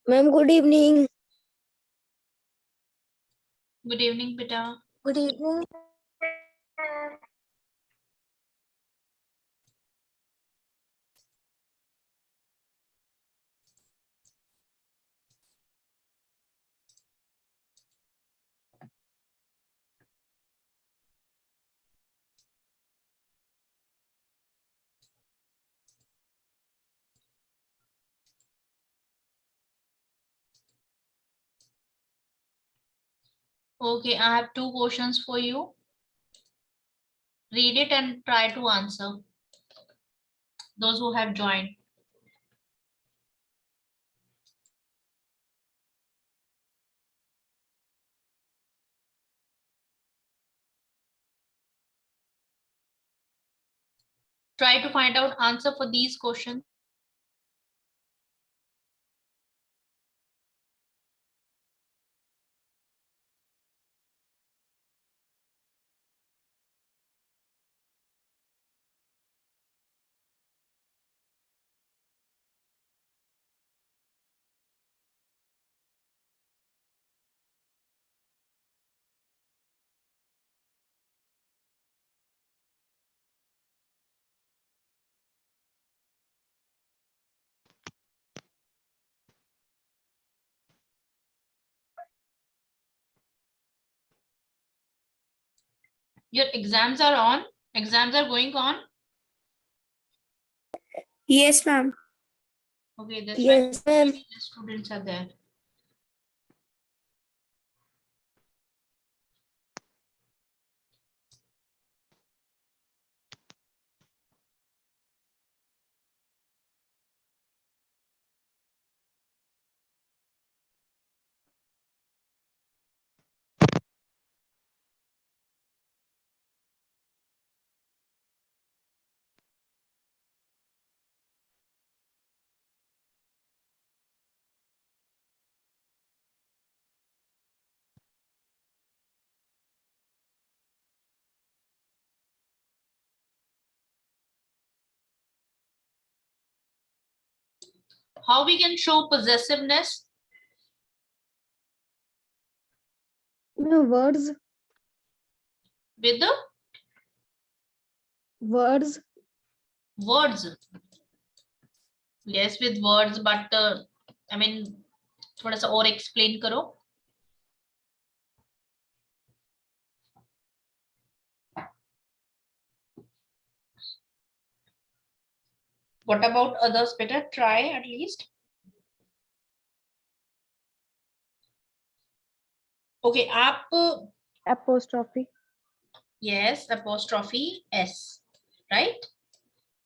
Ma'am good evening. Good evening बेटा। Good evening. Okay, I have two questions for you. Read it and try to answer. Those who have joined. Try to find out answer for these questions. Your exams are on. Exams are going on. Yes, ma'am. Okay, that's Yes, why ma'am. the students are there. How we can show possessiveness? No, words. With the Words. words. Yes, with words, but I mean, थोड़ा सा और explain करो. What about others? Better try at least. Okay, आप Apostrophe. yes, apostrophe s, right?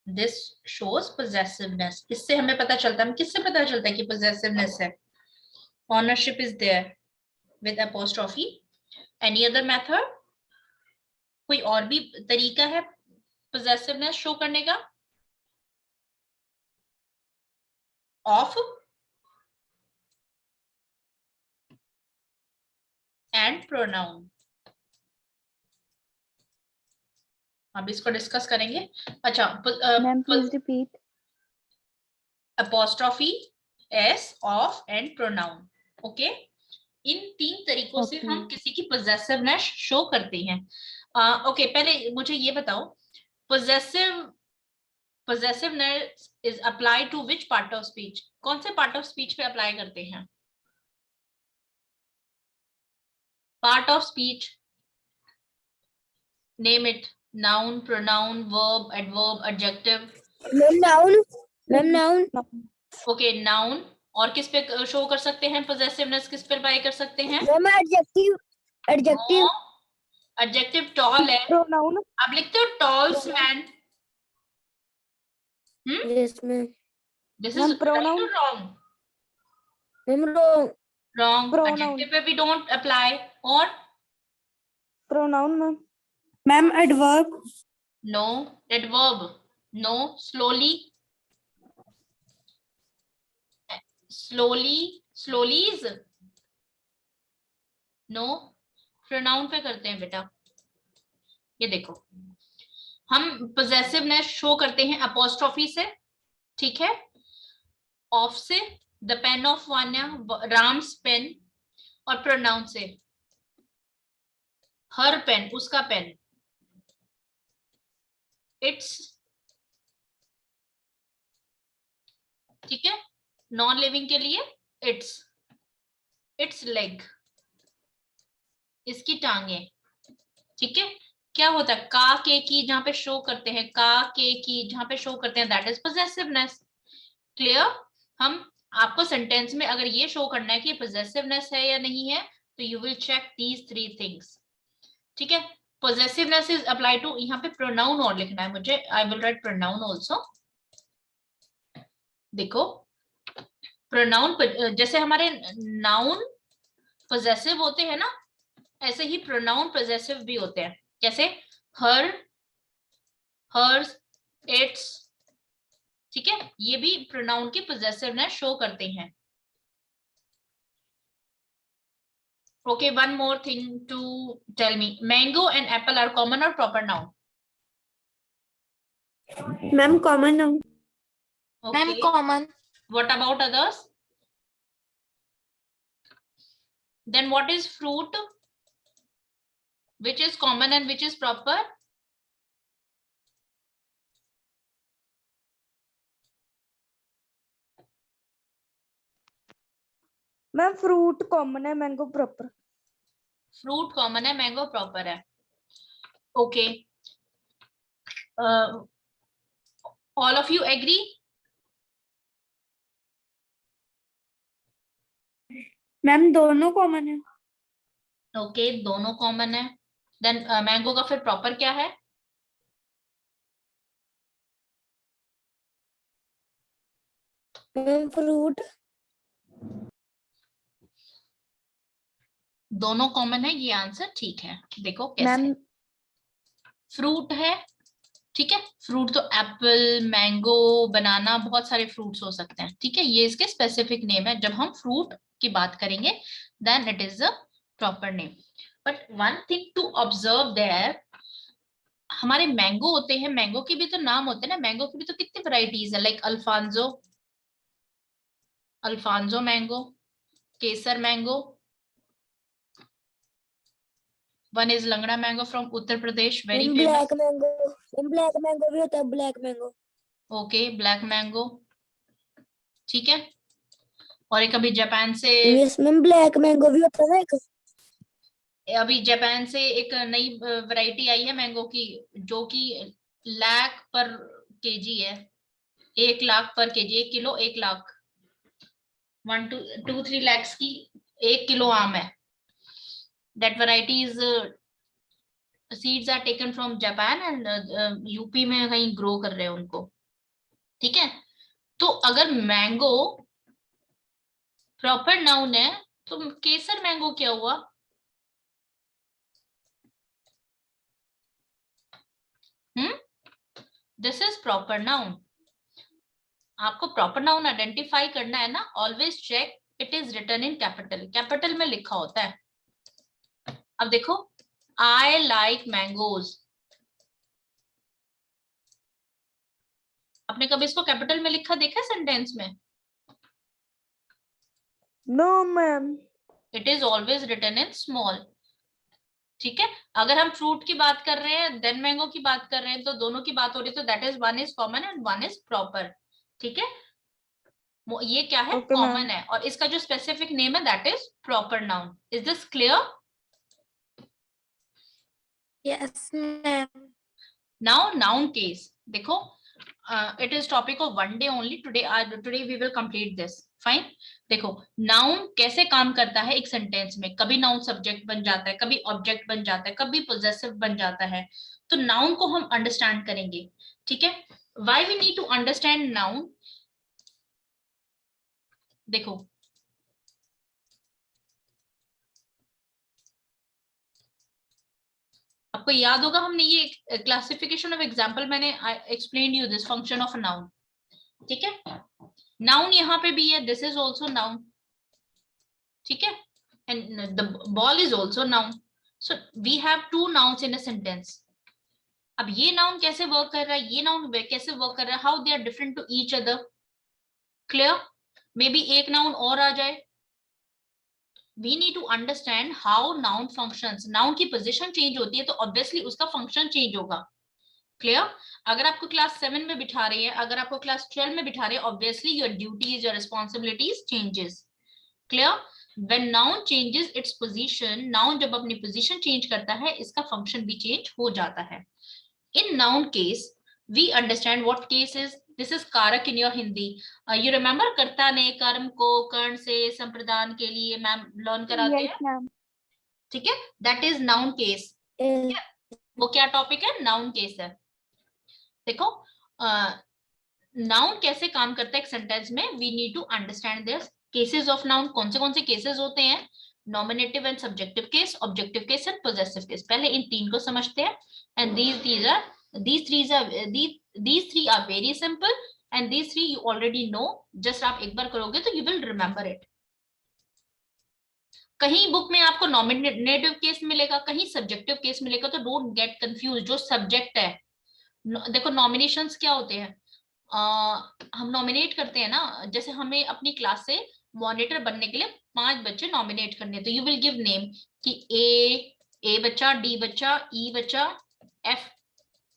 This shows possessiveness. इससे हमें पता चलता है, किससे पता चलता है कि possessiveness है? Ownership is there with apostrophe. Any other method? कोई और भी तरीका है possessiveness show करने का? Of and pronoun. अब इसको डिस्कस करेंगे. अच्छा, Ma'am, please repeat. apostrophe s, of and pronoun. Okay, इन तीन तरीकों से हम किसी की possessiveness शो करते हैं. ओके, पहले मुझे ये बताओ, possessiveness is applied to which part of speech? कौन से part of speech पे अप्लाई करते हैं? Part of speech, name it. Noun, pronoun, verb, adverb, adjective. Ma'am, noun. Ma'am, noun. Okay, noun. और किस पे शो कर सकते हैं possessiveness? किस पे अप्लाई कर सकते हैं? Ma'am, adjective. Adjective. Adjective tall है. Pronoun. आप लिखते हो talls man. Yes, ma'am. This is Ma'am, right pronoun. और wrong? Ma'am, wrong. Wrong. Pronoun. Adjective पे भी डोंट अप्लाई. और Pronoun, ma'am. Ma'am, adverb. No. Adverb no. Slowly. Slowlies no. Pronoun पे करते हैं बेटा. ये देखो, हम पोजेसिवनेस शो करते हैं अपोस्ट्रोफी से, ठीक है, ऑफ से the pen of Vanya, Ram's pen, और प्रोनाउन से हर पेन, उसका पेन, इट्स, ठीक है। नॉन लिविंग के लिए इट्स लेग, इसकी टांगे, ठीक है। क्या होता है, का के की जहां पे शो करते हैं, का के की जहां पे शो करते हैं, दैट इज पोजेसिवनेस। क्लियर। हम आपको सेंटेंस में अगर ये शो करना है कि पोजेसिवनेस है या नहीं है, तो you will check these 3 things, ठीक है। पोजेसिवनेस इज अप्लाई टू, यहाँ पे प्रोनाउन और लिखना है मुझे, आई विल राइट प्रोनाउन ऑल्सो। देखो प्रोनाउन, जैसे हमारे नाउन पोजेसिव होते हैं ना, ऐसे ही प्रोनाउन पोजेसिव भी होते हैं। जैसे हर, हर्स, इट्स, ठीक है, ये भी प्रोनाउन की पोजेसिवनेस शो करते हैं। Okay, one more thing to tell me. Mango and apple are common or proper noun? Ma'am common noun. Okay. Common. What about others? Then what is fruit? Which is common and which is proper? Ma'am fruit common है, mango proper. Fruit common है, mango proper है। Okay. All of you agree? Ma'am दोनों common है। Okay, दोनों common है। Then mango का फिर proper क्या है? फ्रूट। दोनों कॉमन है, ये आंसर ठीक है। देखो कैसे, मैम फ्रूट है, ठीक है। फ्रूट तो एप्पल, मैंगो, बनाना, बहुत सारे फ्रूट्स हो सकते हैं, ठीक है। ये इसके स्पेसिफिक नेम है। जब हम फ्रूट की बात करेंगे then it is a proper name. But one thing to observe there, हमारे मैंगो होते हैं, मैंगो के भी तो नाम होते हैं ना, मैंगो की भी तो कितनी वैरायटीज है, like Alphonso, Alphonso mango, Kesar mango, one is Langra mango from Uttar Pradesh, very famous. Black mango, black mango भी होता है, black mango. Okay, black mango, ठीक है। और एक अभी जापान से, यस मैम, ब्लैक मैंगो भी होता है ना एक। अभी जापान से एक नई वैरायटी आई है मैंगो की, जो कि लाख पर केजी है, 1 लाख पर KG, 1 kilo 1 lakh, 1 to 2 3 lakhs की 1 किलो आम है। That variety is, seeds are taken from Japan and UP में कहीं ग्रो कर रहे हैं उनको, ठीक है। तो अगर मैंगो प्रॉपर नाउन है, तो केसर मैंगो क्या हुआ? This is proper noun. आपको प्रॉपर नाउन आइडेंटिफाई करना है ना, always check it is written in capital, capital में लिखा होता है। अब देखो, आई लाइक मैंगोज, आपने कभी इसको कैपिटल में लिखा देखा सेंटेंस में? No ma'am. It is always written in small, ठीक है। अगर हम फ्रूट की बात कर रहे हैं, देन मैंगो की बात कर रहे हैं, तो दोनों की बात हो रही है, तो that is one is common and one is proper, ठीक है। ये क्या है, ओके मैम। कॉमन है, और इसका जो स्पेसिफिक नेम है that is proper noun. Is this clear? Yes ma'am. Now noun case देखो, it is topic of one day only, today we will complete this, fine. देखो नाउन कैसे काम करता है एक सेंटेंस में, कभी नाउन सब्जेक्ट बन जाता है, कभी ऑब्जेक्ट बन जाता है, कभी पोजेसिव बन जाता है। तो नाउन को हम अंडरस्टैंड करेंगे, ठीक है। Why we need to understand noun? देखो आपको याद होगा, हमने ये क्लासिफिकेशन ऑफ एग्जांपल, मैंने explain you this function of noun, ठीक है। नाउन यहाँ पे भी है, दिस इज ऑल्सो नाउन, ठीक है, and the ball is also noun. So we have 2 nouns in a sentence. अब ये नाउन कैसे वर्क कर रहा है, ये नाउन कैसे वर्क कर रहा है, how they are different to each other, clear. May be एक नाउन और आ जाए। We need to understand how noun functions. Noun की पोजीशन चेंज होती है तो ऑब्वियसली उसका फंक्शन चेंज होगा। क्लियर? अगर आपको क्लास 7 में बिठा रही है, अगर आपको क्लास 12 में बिठा रही है, obviously your duties, your responsibilities changes. Clear? When noun changes its position, noun जब अपनी पोजीशन चेंज करता है, इसका फंक्शन भी चेंज हो जाता है। In noun case, we understand what case is. This is कारक in your Hindi. You remember कर्ता ने कर्म को कर्ण से संप्रदान के लिए मैम लर्न कराते Yes, हैं, ma'am. ठीक है? That is noun case. वो क्या टॉपिक है? नाउन केस है। देखो नाउन कैसे काम करता है एक सेंटेंस में, we need to understand this. Cases of noun, कौन से केसेस होते हैं? Nominative and subjective case, objective case and possessive case. पहले इन तीन को समझते हैं। And these three are very simple and these three you already know. Just आप एक बार करोगे तो you will remember it. कहीं बुक में आपको नॉमिनेटिव केस मिलेगा, कहीं सब्जेक्टिव केस मिलेगा, तो डोंट गेट कंफ्यूज। जो सब्जेक्ट है, देखो नॉमिनेशंस क्या होते हैं, हम नॉमिनेट करते हैं ना, जैसे हमें अपनी क्लास से मॉनिटर बनने के लिए 5 बच्चे नॉमिनेट करने हैं, तो यू विल गिव नेम कि ए बच्चा, डी बच्चा, ई बच्चा, एफ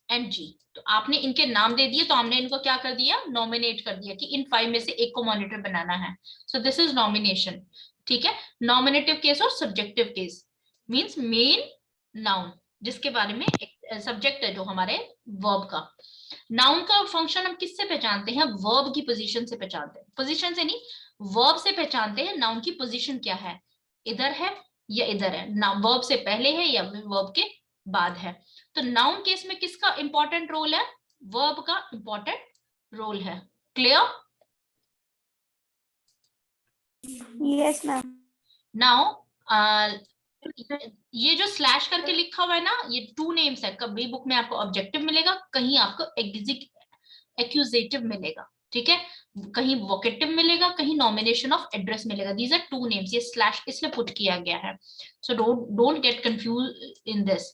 एंड जी। तो आपने इनके नाम दे दिए, तो हमने इनको क्या कर दिया? नॉमिनेट कर दिया कि इन 5 में से एक को मॉनिटर बनाना है। So this is nomination. ठीक है? नॉमिनेटिव केस और subjective case means main noun, जिसके बारे में सब्जेक्ट है जो हमारे वर्ब का। नाउन का फंक्शन हम किससे पहचानते हैं? वर्ब की पोजीशन से पहचानते हैं। पोजीशन से नहीं, वर्ब से पहचानते हैं नाउन की पोजीशन क्या है, इधर है या इधर है, ना वर्ब से पहले है या वर्ब के बाद है। तो नाउन केस में किसका इंपॉर्टेंट रोल है? वर्ब का इंपॉर्टेंट रोल है। क्लियर? Yes, ma'am. नाउ ये जो स्लैश करके लिखा हुआ है ना, ये 2 नेम्स है। कभी बुक में आपको ऑब्जेक्टिव मिलेगा, कहीं आपको एक्यूजेटिव मिलेगा। ठीक है? कहीं वोकेटिव मिलेगा, कहीं नॉमिनेशन ऑफ एड्रेस मिलेगा। These are 2 names. ये स्लैश इसलिए पुट किया गया है। So don't get confuse in this.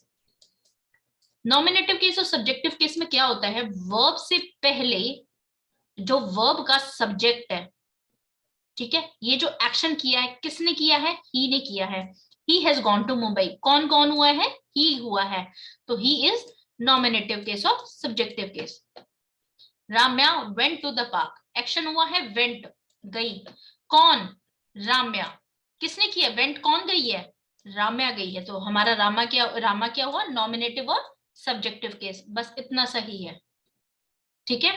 Nominative case और सब्जेक्टिव केस में क्या होता है? वर्ब से पहले जो वर्ब का सब्जेक्ट है, ठीक है, ये जो एक्शन किया है, किसने किया है? ही ने किया है। He has gone to Mumbai. कौन कौन हुआ है? ही हुआ है। तो ही इज नॉमिनेटिव केस और subjective case. Ramya went to the park. Action हुआ है वेंट, गई। कौन? राम्या। किसने किया? वेंट कौन गई है? राम्या गई है। तो हमारा रामा क्या हुआ? नॉमिनेटिव और सब्जेक्टिव केस। बस इतना सही है। ठीक है?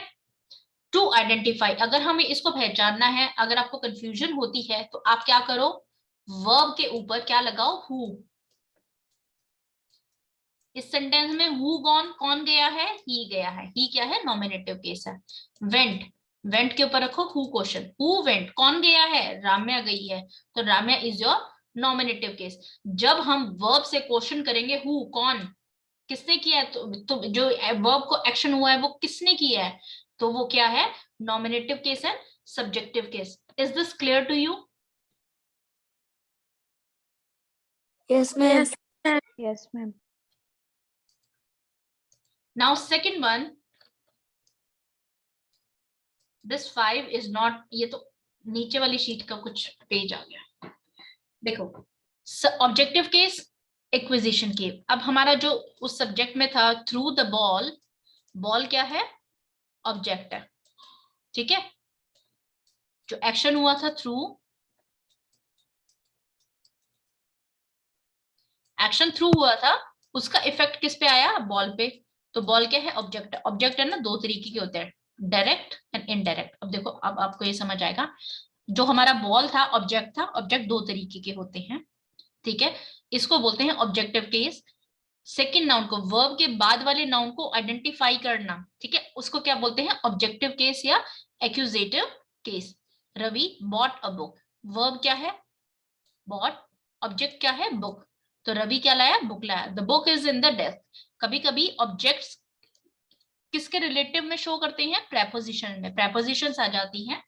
टू आइडेंटिफाई, अगर हमें इसको पहचानना है, अगर आपको कंफ्यूजन होती है तो आप क्या करो? वर्ब के ऊपर क्या लगाओ? हु। इस सेंटेंस में हु गॉन, कौन गया है? ही गया है। ही क्या है? नॉमिनेटिव केस है। वेंट, वेंट के ऊपर रखो हु क्वेश्चन। हु वेंट, कौन गया है? राम्या गई है। तो Ramya is your nominative case. जब हम वर्ब से क्वेश्चन करेंगे हु, कौन, किसने किया है, तो जो वर्ब को एक्शन हुआ है वो किसने किया है, तो वो क्या है? Nominative case and subjective case. Is this clear to you? Yes, ma'am. Yes, ma'am. Now second one, this 5 is not, ये तो नीचे वाली शीट का कुछ पेज आ गया। देखो, ऑब्जेक्टिव केस, एक्विजिशन की। अब हमारा जो उस सब्जेक्ट में था थ्रू द बॉल, बॉल क्या है? ऑब्जेक्ट है। ठीक है? जो एक्शन हुआ था थ्रू, एक्शन थ्रू हुआ था, उसका इफेक्ट किस पे आया? बॉल पे। तो बॉल क्या है? ऑब्जेक्ट। ऑब्जेक्ट है ना, 2 तरीके के होते हैं, डायरेक्ट एंड इनडायरेक्ट। अब देखो, अब आपको ये समझ आएगा। जो हमारा बॉल था, ऑब्जेक्ट था। ऑब्जेक्ट 2 तरीके के होते हैं। ठीक है? इसको बोलते हैं ऑब्जेक्टिव केस। सेकेंड नाउन को, वर्ब के बाद वाले नाउन को आइडेंटिफाई करना, ठीक है, उसको क्या बोलते हैं? ऑब्जेक्टिव केस या accusative case. Ravi bought a book. Verb क्या है? बॉट। ऑब्जेक्ट क्या है? बुक। तो रवि क्या लाया? बुक लाया। The book is in the desk. कभी कभी ऑब्जेक्ट्स किसके रिलेटिव में शो करते हैं? प्रेपोजिशन में। प्रेपोजिशंस आ जाती हैं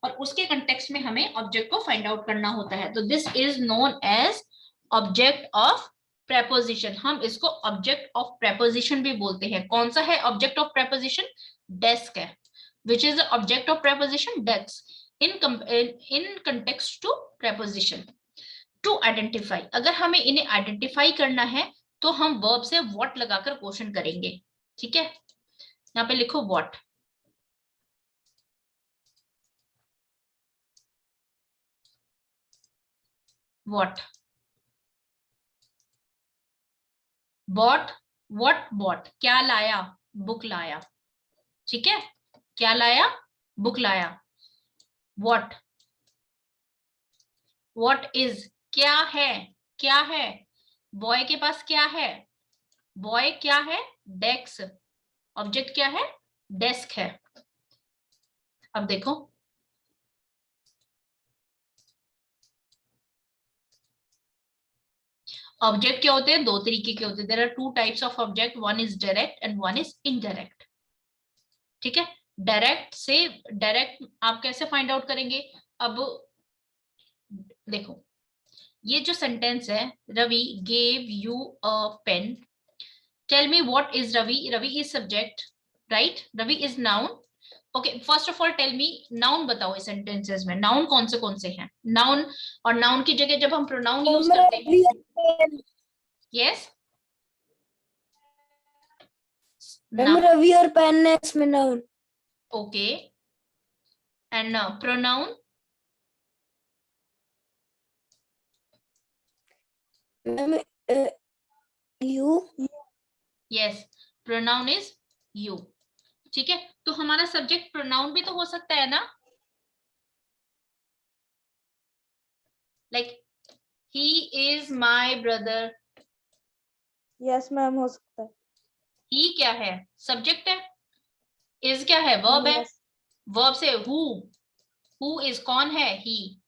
और उसके कंटेक्स्ट में हमें ऑब्जेक्ट को फाइंड आउट करना होता है। तो this is known as object of preposition. हम इसको ऑब्जेक्ट ऑफ प्रेपोजिशन भी बोलते हैं। कौन सा है ऑब्जेक्ट ऑफ प्रेपोजिशन? डेस्क है। Which is object of preposition? Desk. in context to preposition. To identify, अगर हमें इन्हें आइडेंटिफाई करना है तो हम वर्ब से what लगाकर क्वेश्चन करेंगे. ठीक है, यहाँ पे लिखो what. What bought, what bought, क्या लाया, बुक लाया. ठीक है, क्या लाया, बुक लाया. What, what is, क्या है, क्या है, बॉय के पास क्या है, बॉय क्या है, डेस्क, ऑब्जेक्ट क्या है, डेस्क है. अब देखो ऑब्जेक्ट क्या होते हैं, दो तरीके के होते हैं. There are two types of object, one is direct and one is indirect. ठीक है, डायरेक्ट से डायरेक्ट आप कैसे फाइंड आउट करेंगे. अब देखो ये जो सेंटेंस है, Ravi gave you a pen. Tell me what is Ravi. Ravi is subject, right. Ravi is noun. Okay, first of all tell me noun बताओ इस सेंटेंसेस में. नाउन कौन से हैं. नाउन, और नाउन की जगह जब हम प्रोनाउन यूज करते हैं. यस, रवि और पेन है इसमें noun. Okay, and pronoun. You. Yes, pronoun is you. ठीक है, तो हमारा सब्जेक्ट प्रोनाउन भी तो हो सकता है ना. Like he is my brother. Yes ma'am, हो सकता है. ही क्या है, सब्जेक्ट है. इज क्या है, वर्ब है. Yes. वर्ब से हु इज कौन है, ही,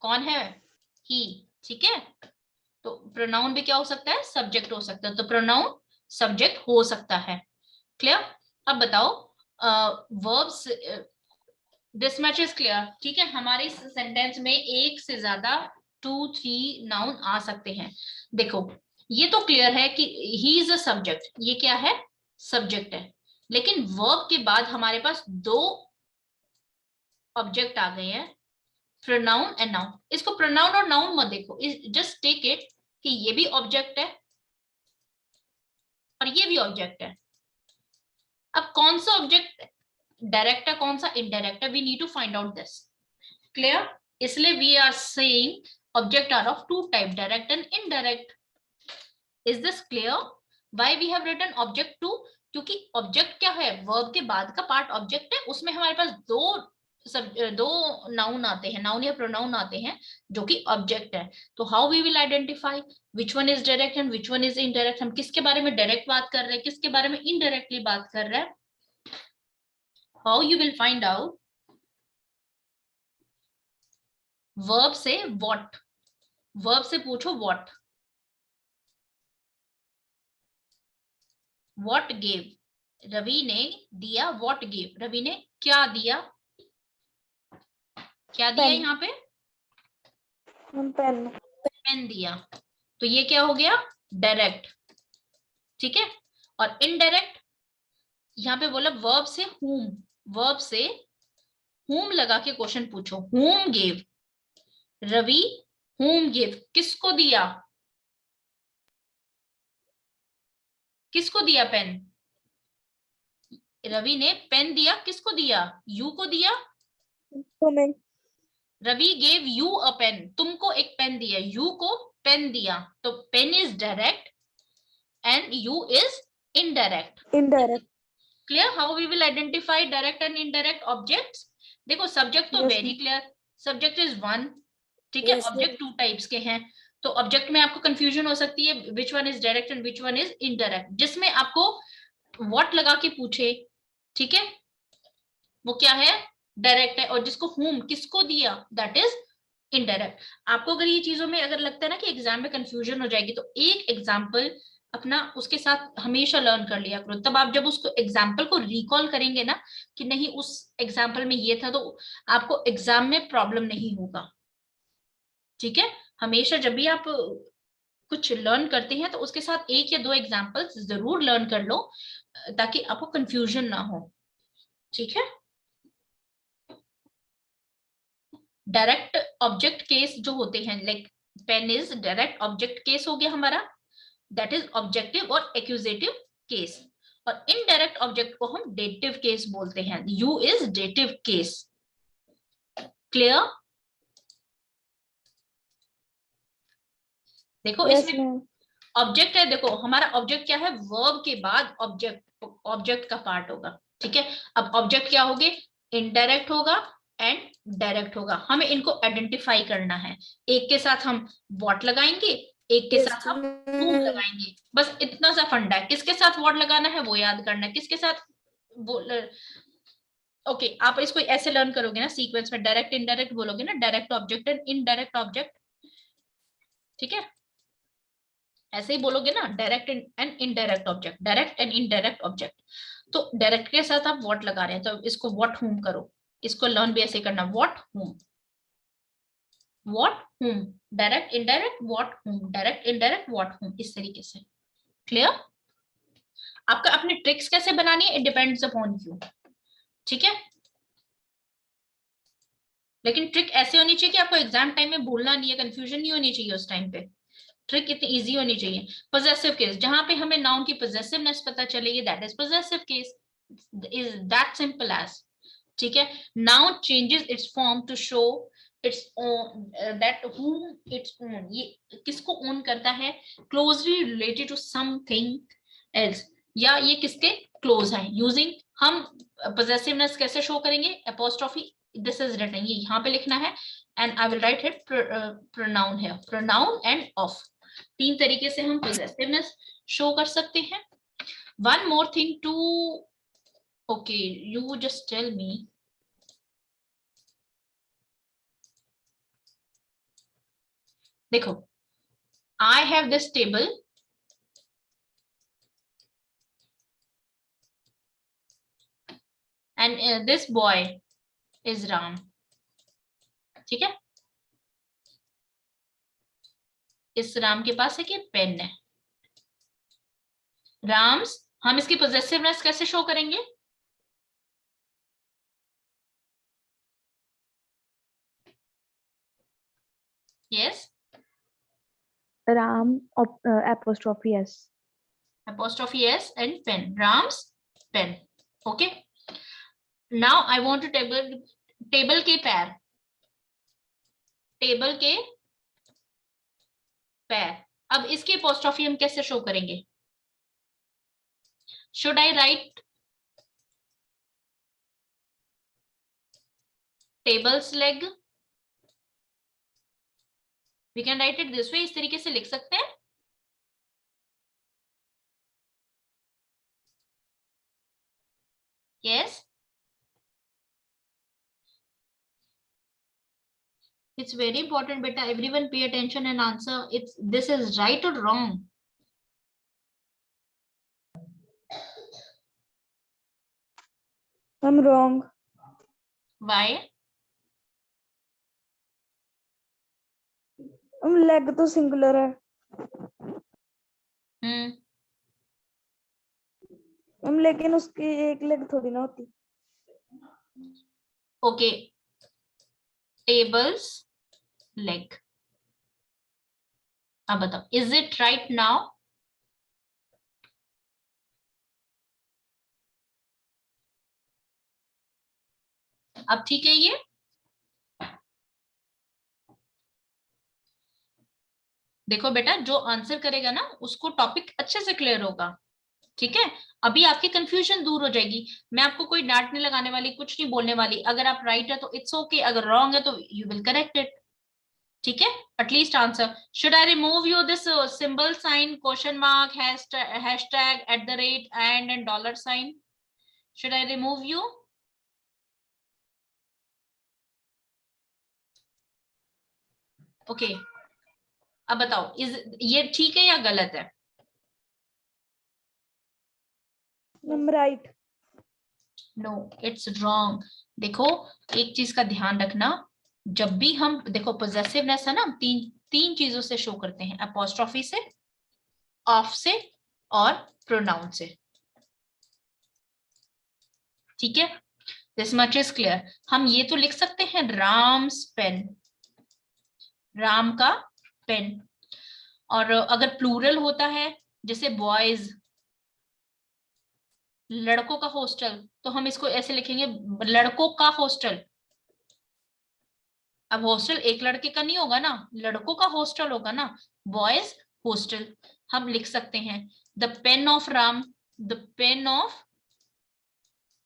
कौन है, ही. ठीक है, तो प्रोनाउन भी क्या हो सकता है, सब्जेक्ट हो सकता है. तो प्रोनाउन सब्जेक्ट हो सकता है. क्लियर. अब बताओ verbs, this much is clear. ठीक है, हमारे इस सेंटेंस में एक से ज्यादा 2-3 नाउन आ सकते हैं. देखो ये तो क्लियर है कि ही इज अ सब्जेक्ट, ये क्या है, सब्जेक्ट है. लेकिन वर्ब के बाद हमारे पास दो ऑब्जेक्ट आ गए हैं, प्रोनाउन एंड नाउन. इसको प्रोनाउन और नाउन मत देखो, जस्ट टेक इट कि ये भी ऑब्जेक्ट है और ये भी ऑब्जेक्ट है. अब कौन सा ऑब्जेक्ट डायरेक्ट है, कौन सा इनडायरेक्ट है, we need to find out this. Clear. इसलिए we are saying object are of two type, direct and indirect. Is this clear. Why we have written object two, क्योंकि ऑब्जेक्ट क्या है, verb के बाद का पार्ट ऑब्जेक्ट है. उसमें हमारे पास दो नाउन आते हैं, नाउन या प्रोनाउन आते हैं जो कि ऑब्जेक्ट है. तो how we will identify which one is direct and which one is indirect. हम किसके बारे में डायरेक्ट बात कर रहे हैं, किसके बारे में इनडायरेक्टली बात कर रहे हैं. How you will find out. Verb से व्हाट, वर्ब से पूछो व्हाट. व्हाट गेव, रवि ने दिया. व्हाट गेव, रवि ने क्या दिया, क्या दिया पेन. यहाँ पे, पेन. पेन दिया. तो ये क्या हो गया, डायरेक्ट. ठीक है, और इनडायरेक्ट यहाँ पे बोला वर्ब से whom, वर्ब से whom लगा के क्वेश्चन पूछो. whom gave, Ravi whom gave, किसको दिया, किसको दिया पेन. रवि ने पेन दिया, किसको दिया, यू को दिया. तुम्हें. Ravi gave you a pen, तुमको एक पेन दिया, यू को पेन दिया. तो pen is direct and you is indirect. Indirect. Clear. How we will identify direct and indirect objects. देखो सब्जेक्ट तो very clear, subject is one. ठीक है, ऑब्जेक्ट टू टाइप्स के हैं. तो ऑब्जेक्ट में आपको कंफ्यूजन हो सकती है, विच one is direct and which one is indirect. जिसमें आपको व्हाट लगा के पूछे, ठीक है, वो क्या है, डायरेक्ट है. और जिसको whom, किसको दिया, दैट इज इनडायरेक्ट. आपको अगर ये चीजों में अगर लगता है ना कि एग्जाम में कंफ्यूजन हो जाएगी, तो एक एग्जाम्पल अपना उसके साथ हमेशा लर्न कर लिया करो. तब आप जब उसको एग्जाम्पल को रिकॉल करेंगे ना कि नहीं उस एग्जाम्पल में ये था, तो आपको एग्जाम में प्रॉब्लम नहीं होगा. ठीक है, हमेशा जब भी आप कुछ लर्न करते हैं तो उसके साथ एक या दो एग्जाम्पल्स जरूर लर्न कर लो, ताकि आपको कंफ्यूजन ना हो. ठीक है. डायरेक्ट ऑब्जेक्ट केस जो होते हैं, like pen is direct object case हो गया हमारा, दैट इज ऑब्जेक्टिव और एक्यूजेटिव केस। और इनडायरेक्ट ऑब्जेक्ट को हम डेटिव केस बोलते हैं, you is dative case. Clear? देखो यस इसमें मैम। ऑब्जेक्ट है, देखो हमारा ऑब्जेक्ट क्या है, वर्ब के बाद ऑब्जेक्ट का पार्ट होगा, ठीक है। अब ऑब्जेक्ट क्या होगे, इनडायरेक्ट होगा एंड डायरेक्ट होगा, हमें इनको आइडेंटिफाई करना है। एक के साथ हम व्हाट लगाएंगे, एक के यस साथ हम whom लगाएंगे, बस इतना सा फंडा है। किसके साथ व्हाट लगाना है वो याद करना है, किसके साथ ओके आप इसको ऐसे लर्न करोगे ना सीक्वेंस में, डायरेक्ट इनडायरेक्ट बोलोगे ना, direct object and indirect object, ठीक है। ऐसे ही बोलोगे ना, direct and indirect object, direct and indirect object. तो डायरेक्ट के साथ आप व्हाट लगा रहे हैं, तो इसको व्हाट हुम करो, इसको लर्न भी ऐसे करना, व्हाट हुम, व्हाट हुम, डायरेक्ट इनडायरेक्ट व्हाट हुम, डायरेक्ट इनडायरेक्ट व्हाट हुम, इस तरीके से। क्लियर? आपका अपनी ट्रिक्स कैसे बनानी है, इट डिपेंड्स अपॉन यू, ठीक है। लेकिन ट्रिक ऐसे होनी चाहिए कि आपको एग्जाम टाइम में भूलना नहीं है, कंफ्यूजन नहीं होनी चाहिए उस टाइम पे। ट्रिक इतनी इजी होनी चाहिए। पोजेसिव केस, जहां पे हमें नाउन की पोजेसिवनेस पता चलेगी, that is possessive case, is that simple as, ठीक है। Noun changes its form to show its that whom its own, ये किसको ओन करता है, closely related to something else, या ये किसके क्लोज है। यूजिंग हम पोजेसिवनेस कैसे शो करेंगे, अपोस्ट्रोफी, दिस इज रिटन, ये यहाँ पे लिखना है, and I will write it pronoun है, प्रोनाउन एंड ऑफ, तीन तरीके से हम पोजेसिवनेस शो कर सकते हैं। One more thing to, okay you just tell me, देखो I have this table and this boy is Ram, ठीक है। इस राम के पास है कि पेन है, राम्स, हम इसकी पोजेसिवनेस कैसे शो करेंगे, yes, Ram apostrophe s. apostrophe s and pen, Ram's pen, okay. Now I want to table के पैर, टेबल के पैर, अब इसकी apostrophe हम कैसे शो करेंगे, should I write table's leg, we can write it this way, इस तरीके से लिख सकते हैं, yes, it's very important beta, everyone pay attention and answer, it's this is right or wrong, I'm wrong. why, leg तो singular है, लेकिन उसकी एक लेग थोड़ी ना होती। ओके टेबल्स लेग, अब बताओ इज इट राइट नाउ, अब ठीक है ये, देखो बेटा जो आंसर करेगा ना उसको टॉपिक अच्छे से क्लियर होगा, ठीक है। अभी आपकी कंफ्यूजन दूर हो जाएगी, मैं आपको कोई डांट नहीं लगाने वाली, कुछ नहीं बोलने वाली, अगर आप राइट है तो इट्स ओके, अगर रॉन्ग है तो यू विल करेक्ट इट, ठीक है। At least answer, should I remove you this symbol sign, question mark, hashtag, at the rate, and dollar sign, should I remove you, okay अब बताओ is ये ठीक है या गलत है, राइट, नो इट्स रॉन्ग। देखो एक चीज का ध्यान रखना, जब भी हम देखो पोजेसिवनेस है ना, तीन तीन चीजों से शो करते हैं, अपोस्ट्रोफी से, ऑफ से और प्रोनाउन से, ठीक है। This much is clear. हम ये तो लिख सकते हैं राम्स पेन, राम का पेन। और अगर प्लूरल होता है जैसे बॉयज, लड़कों का हॉस्टल, तो हम इसको ऐसे लिखेंगे लड़कों का हॉस्टल। अब हॉस्टल एक लड़के का नहीं होगा ना, लड़कों का हॉस्टल होगा ना, बॉयज हॉस्टल। हम लिख सकते हैं the pen of Ram, the pen of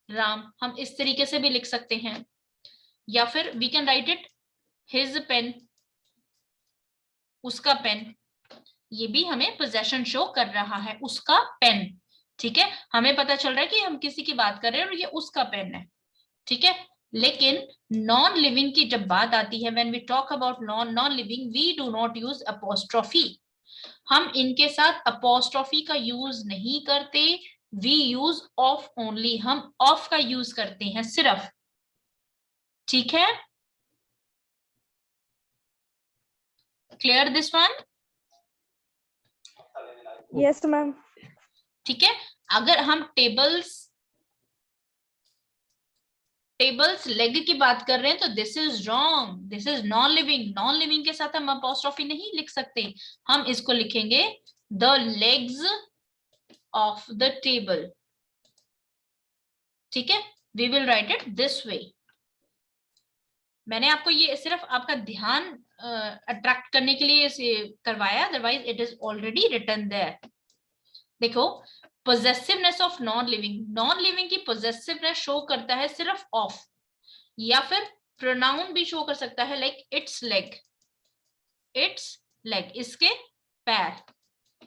Ram, हम इस तरीके से भी लिख सकते हैं। या फिर we can write it his pen, उसका पेन। ये भी हमें पोजेशन शो कर रहा है, उसका पेन। ठीक है, हमें पता चल रहा है कि हम किसी की बात कर रहे हैं और ये उसका पेन है। ठीक है, लेकिन नॉन लिविंग की जब बात आती है, when we talk about non living, we do not use apostrophe. हम इनके साथ अपोस्ट्रोफी का यूज नहीं करते, वी यूज ऑफ ओनली, हम ऑफ का यूज करते हैं सिर्फ। ठीक है, clear this one? Yes ma'am. ठीक है, अगर हम टेबल्स लेग की बात कर रहे हैं तो this is wrong, this is non living. Non living के साथ हम अपोस्ट्रोफी नहीं लिख सकते, हम इसको लिखेंगे the legs of the table. ठीक है, we will write it this way. मैंने आपको ये सिर्फ आपका ध्यान अट्रैक्ट करने के लिए इसे करवाया, otherwise it is already written there. देखो, possessiveness of non living, non living की पोजेसिवनेस शो करता है सिर्फ ऑफ, या फिर प्रोनाउन भी शो कर सकता है, like it's leg, it's leg, इसके पैर।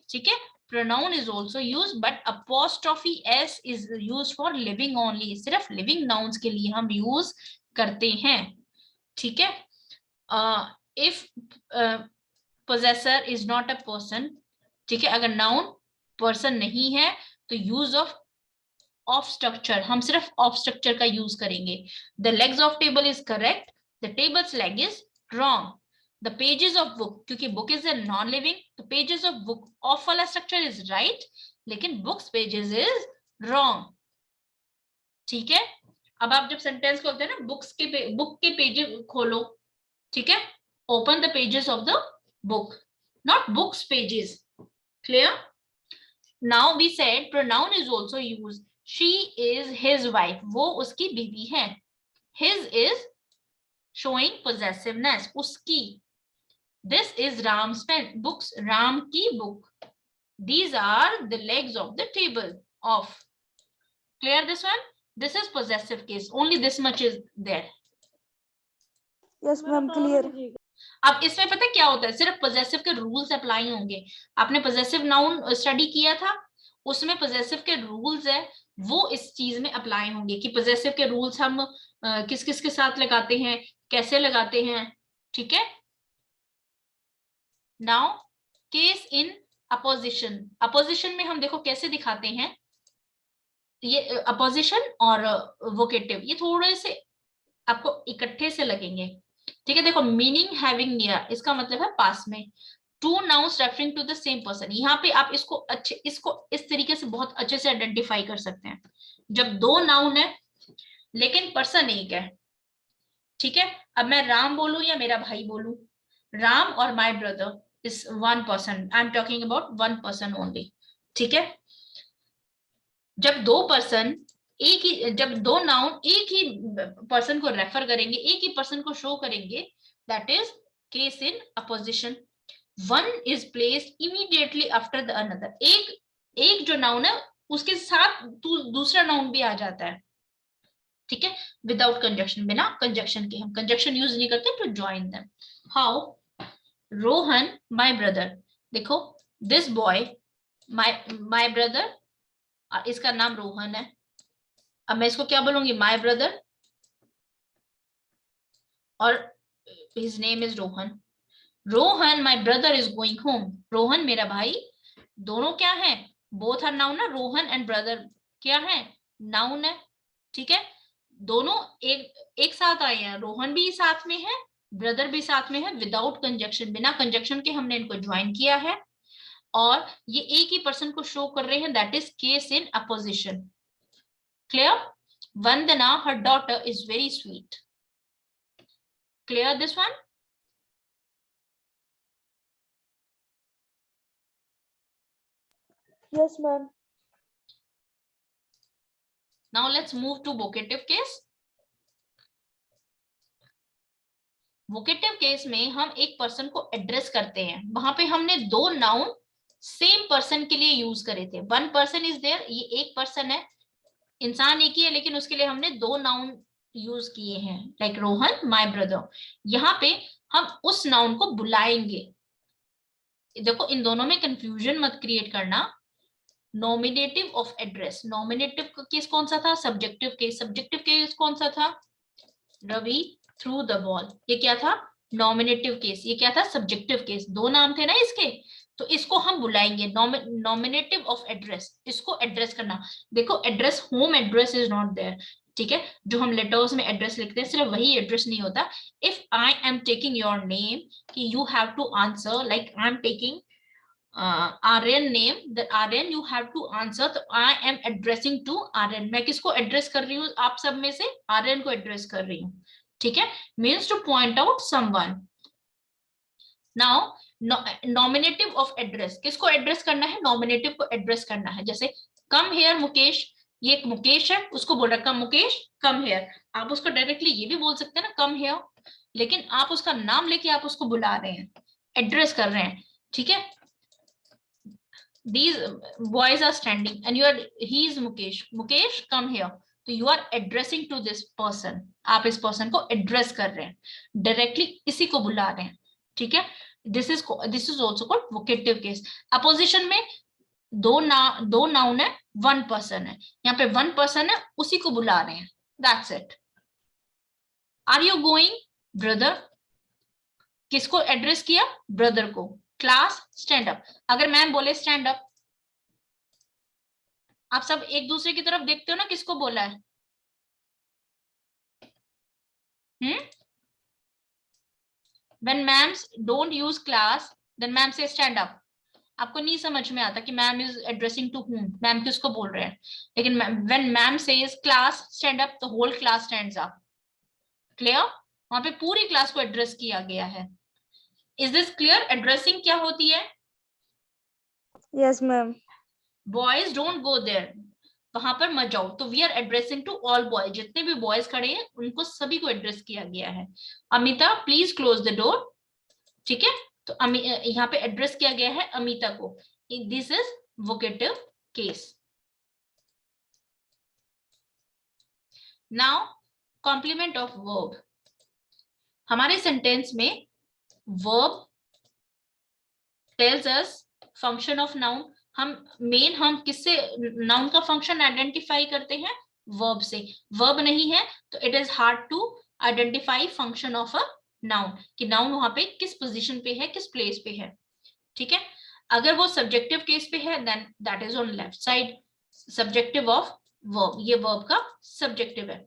ठीक है, pronoun is also used but apostrophe s is used for living only, सिर्फ living nouns के लिए हम यूज करते हैं। ठीक है, if possessor is not a person, ठीक है, अगर noun person नहीं है तो use of structure, हम सिर्फ of structure का यूज करेंगे। the legs of table is correct, the table's leg is wrong, the pages of book, क्योंकि book is a non living, the pages of book of वाला structure is right, लेकिन books pages is wrong। ठीक है, अब आप जब sentence खोलते हैं ना, बुक के पेजेस खोलो। ठीक है, open the pages of the book, not books pages। clear? now we said pronoun is also used, she is his wife, वो उसकी बीवी है, his is showing possessiveness, उसकी, this is Ram's pen, books, Ram की book, these are the legs of the table of। clear this one? This is possessive case, only this much is there। Yes ma'am clear. अब इसमें पता क्या होता है, सिर्फ possessive के rules apply होंगे। आपने पोजेसिव नाउन स्टडी किया था, उसमें पोजेसिव के रूल्स है, वो इस चीज में अप्लाई होंगे कि पोजेसिव के रूल्स हम किस किस के साथ लगाते हैं, कैसे लगाते हैं। ठीक है, now case in opposition, opposition में हम देखो कैसे दिखाते हैं, ये अपोजिशन और वोकेटिव ये थोड़े से आपको इकट्ठे से लगेंगे। ठीक है, देखो, मीनिंग हैविंग नियर, इसका मतलब है पास में। Two nouns referring to the same person, यहाँ पे आप इसको इस तरीके से बहुत अच्छे से आइडेंटिफाई कर सकते हैं, जब दो नाउन है लेकिन पर्सन एक है। ठीक है, अब मैं राम बोलूं या मेरा भाई बोलूं, राम और my brother is one person, I am talking about one person only. ठीक है, जब दो पर्सन एक ही, जब दो नाउन एक ही पर्सन को रेफर करेंगे, एक ही पर्सन को शो करेंगे, that is case in opposition. One is placed immediately after the another, एक जो नाउन है उसके साथ दूसरा नाउन भी आ जाता है। ठीक है, विदाउट कंजक्शन, बिना कंजक्शन के, हम कंजक्शन यूज नहीं करते to join them. How, Rohan my brother, देखो, दिस बॉय माय ब्रदर, इसका नाम रोहन है, अब मैं इसको क्या बोलूंगी, माय ब्रदर, और his name is Rohan. Rohan my brother is going home, Rohan मेरा भाई, दोनों क्या है, बोथ आर नाउन ना, रोहन एंड ब्रदर क्या है, नाउन है। ठीक है, दोनों एक साथ आए हैं, रोहन भी साथ में है, ब्रदर भी साथ में है, विदाउट कंजक्शन, बिना कंजक्शन के हमने इनको ज्वाइन किया है, और ये एक ही पर्सन को शो कर रहे हैं, that is case in opposition. Clear? Vandana, her daughter is very sweet. Clear this one? Yes, ma'am. Now let's move to vocative case. Vocative case में हम एक पर्सन को एड्रेस करते हैं, वहां पे हमने दो नाउन सेम पर्सन के लिए यूज करे थे. वन पर्सन इज देयर, ये एक पर्सन है, इंसान एक ही है, लेकिन उसके लिए हमने दो नाउन यूज किए हैं, लाइक रोहन माय ब्रदर. यहाँ पे हम उस नाउन को बुलाएंगे. देखो इन दोनों में कंफ्यूजन मत क्रिएट करना. Nominative of address, nominative case कौन सा था? Subjective case. सब्जेक्टिव केस कौन सा था? Ravi threw the ball. ये क्या था? Nominative case. ये क्या था? Subjective case. दो नाम थे ना इसके, तो इसको हम बुलाएंगे नॉमिनेटिव ऑफ एड्रेस. इसको एड्रेस करना. देखो address, home address is not there. ठीक है, जो हम लेटर्स में एड्रेस लिखते हैं सिर्फ वही एड्रेस नहीं होता. If I am taking your name, कि you have to answer, like I am taking Aryan name, that Aryan you have to answer. तो I am addressing to Aryan. मैं किसको एड्रेस कर रही हूँ? आप सब में से Aryan को एड्रेस कर रही हूँ. ठीक है, means to point out someone. Now nominative of address, किसको एड्रेस करना है? नॉमिनेटिव को एड्रेस करना है. जैसे कम हेयर मुकेश, ये एक मुकेश है, उसको बोल रखा मुकेश कम हेयर. आप उसको डायरेक्टली ये भी बोल सकते हैं ना कम हेयर, लेकिन आप उसका नाम लेके आप उसको बुला रहे हैं, एड्रेस कर रहे हैं. ठीक है, these boys are standing and you are, he is Mukesh come here. तो you are addressing to this person. आप इस person को address कर रहे हैं, directly इसी को बुला रहे हैं. ठीक है, this is also called vocative case. Opposition में दो नाउन है, one person है. यहाँ पे one person है, उसी को बुला रहे हैं. That's it. Are you going brother? किसको एड्रेस किया? ब्रदर को. Class stand up. अगर मैम बोले स्टैंड अप, आप सब एक दूसरे की तरफ देखते हो ना, किसको बोला है? When ma'ams don't use class, then ma'am say stand up. आपको नहीं समझ में आता कि ma'am is addressing to whom, ma'am किसको बोल रहे हैं. लेकिन when ma'am says class stand up, the whole class stands up. Clear? वहां पे पूरी क्लास को एड्रेस किया गया है. Is this clear? Addressing क्या होती है? Yes, ma'am. Boys don't go there. वहां पर मत जाओ. तो we are addressing to all boys. जितने भी boys खड़े हैं उनको सभी को एड्रेस किया गया है. Amita please close the door. ठीक है, तो यहाँ पे एड्रेस किया गया है अमिता को. This is vocative case. Now complement of verb. हमारे सेंटेंस में verb tells us function of noun. हम किससे नाउन का फंक्शन आइडेंटिफाई करते हैं? वर्ब से. वर्ब नहीं है तो it is hard to identify function of a noun, कि नाउन वहां पे किस पोजीशन पे है, किस प्लेस पे है. ठीक है, अगर वो सब्जेक्टिव केस पे है then that is on left side. Subjective of verb, ये वर्ब का सब्जेक्टिव है.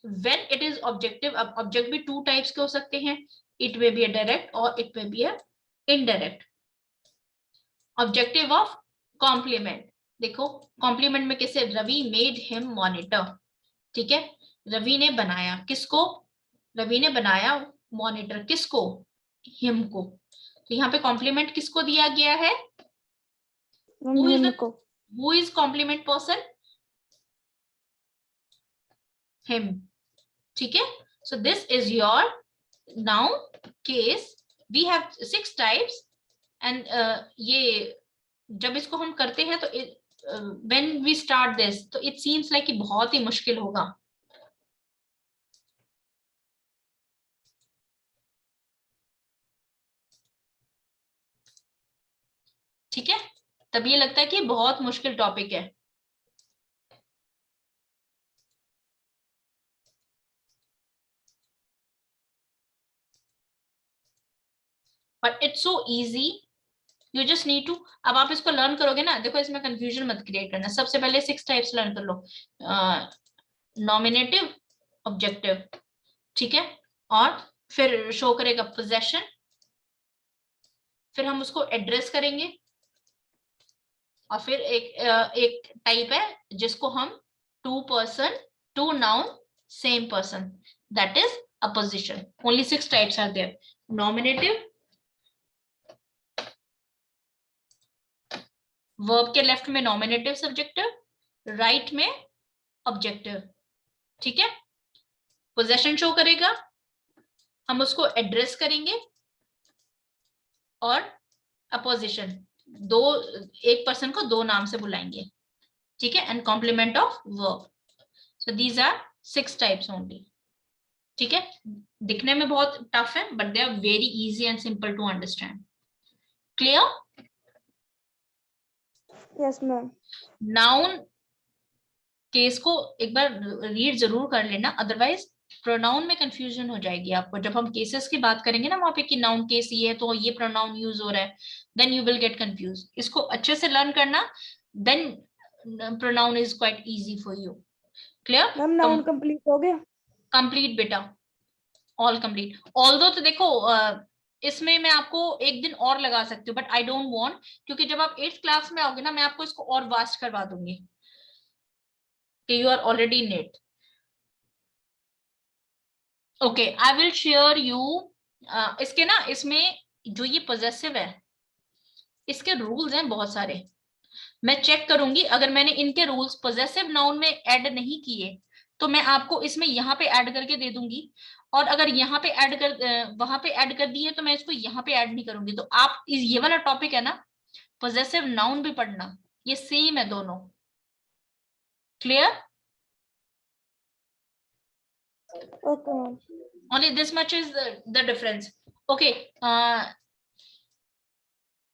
व्हेन इट इज ऑब्जेक्टिव, अब ऑब्जेक्ट भी टू टाइप्स के हो सकते हैं. It may be a direct or it may be a indirect. Objective of complement. देखो कॉम्प्लीमेंट में कैसे? Ravi made him monitor. ठीक है, रवि ने बनाया किसको? रवि ने बनाया मॉनिटर. किसको? हिम को. तो यहाँ पे कॉम्प्लीमेंट किसको दिया गया है? Who is complement person? Him. ठीक है, so this is your noun case. We have 6 types and ये जब इसको हम करते हैं तो when we start this तो it seems like कि बहुत ही मुश्किल होगा. ठीक है, तब ये लगता है कि बहुत मुश्किल टॉपिक है. But it's so easy. You just need to. अब आप इसको लर्न करोगे ना, देखो इसमें कंफ्यूजन मत क्रिएट करना. सबसे पहले 6 टाइप्स लर्न कर लो. Nominative, objective. ठीक है, और फिर शो करेगा पोजेशन, फिर हम उसको एड्रेस करेंगे, और फिर एक टाइप है जिसको हम two person, two noun, same person. That is apposition. Only 6 types are there. Nominative, verb के लेफ्ट में nominative subjective, right में objective. ठीक है, possession शो करेगा, हम उसको एड्रेस करेंगे, और अपोजिशन दो, एक पर्सन को दो नाम से बुलाएंगे. ठीक है, and complement of verb. So these are 6 types only. ठीक है, दिखने में बहुत टफ है but they are very easy and simple to understand. Clear? Yes ma'am. Noun case को एक बार रीड जरूर कर लेना, अदरवाइज प्रोनाउन में कंफ्यूजन हो जाएगी आपको. जब हम केसेस की बात करेंगे ना वहां पे कि नाउन केस ये है तो ये प्रोनाउन यूज हो रहा है, then you will get confuse. इसको अच्छे से लर्न करना, then pronoun is quite easy for you. Clear? Ma'am noun complete हो गया? कंप्लीट बेटा, ऑल कंप्लीट. ऑल्दो तो देखो इसमें मैं आपको एक दिन और लगा सकती हूँ, बट आई डोंट वांट, क्योंकि जब आप 8th क्लास में आओगे ना मैं आपको इसको और वास्ट करवा दूंगी कि you are already in it. Okay, I will share you इसके ना, इसमें जो ये पॉजेसिव है इसके रूल्स हैं बहुत सारे. मैं चेक करूंगी, अगर मैंने इनके रूल्स पॉजेसिव नाउन में ऐड नहीं किए तो मैं आपको इसमें यहाँ पे ऐड करके दे दूंगी, और अगर यहाँ पे ऐड कर वहां पे ऐड कर दिए तो मैं इसको यहाँ पे ऐड नहीं करूंगी. तो आप ये वाला टॉपिक है ना, पॉजेसिव नाउन भी पढ़ना, ये सेम है दोनों. Clear? Okay ma'am. only this much is the difference. Okay,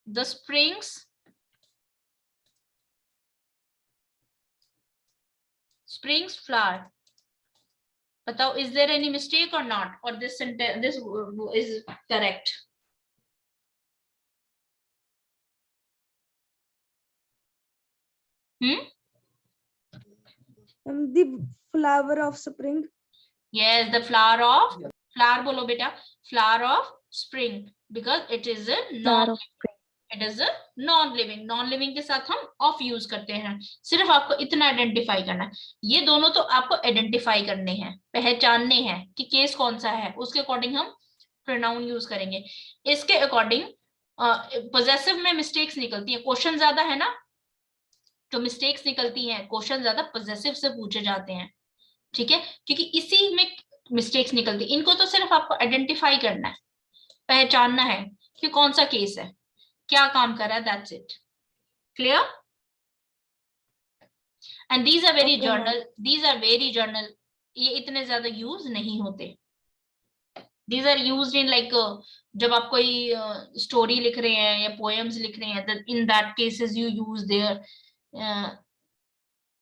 the springs flower. बताओ, is there any mistake or not, or this sentence, this is correct? The flower of spring. Yes, the flower of, flower बोलो बेटा, flower of spring, because it is a non, it is a non-living. non-living के साथ हम of use करते हैं. सिर्फ आपको इतना आइडेंटिफाई करना है, ये दोनों तो आपको आइडेंटिफाई करने हैं, पहचानने हैं कि केस कौन सा है, उसके अकॉर्डिंग हम प्रोनाउन यूज करेंगे. इसके अकॉर्डिंग पॉजेसिव में मिस्टेक्स निकलती है, क्वेश्चन ज्यादा है ना, जो मिस्टेक्स निकलती हैं, क्वेश्चन ज्यादा पॉजेसिव से पूछे जाते हैं. ठीक है, क्योंकि इसी में मिस्टेक्स निकलती. इनको तो सिर्फ आपको आइडेंटिफाई करना है, पहचानना है कि कौन सा केस है, क्या काम कर रहा है, that's it. Clear? And these are very general, these are very general, ये इतने ज्यादा यूज नहीं होते. These are used in like जब आप कोई स्टोरी लिख रहे हैं या पोएम्स लिख रहे हैं, in that cases you use their.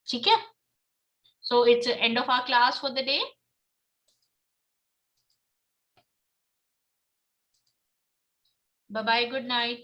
ठीक है, so it's the end of our class for the day. Bye bye, good night.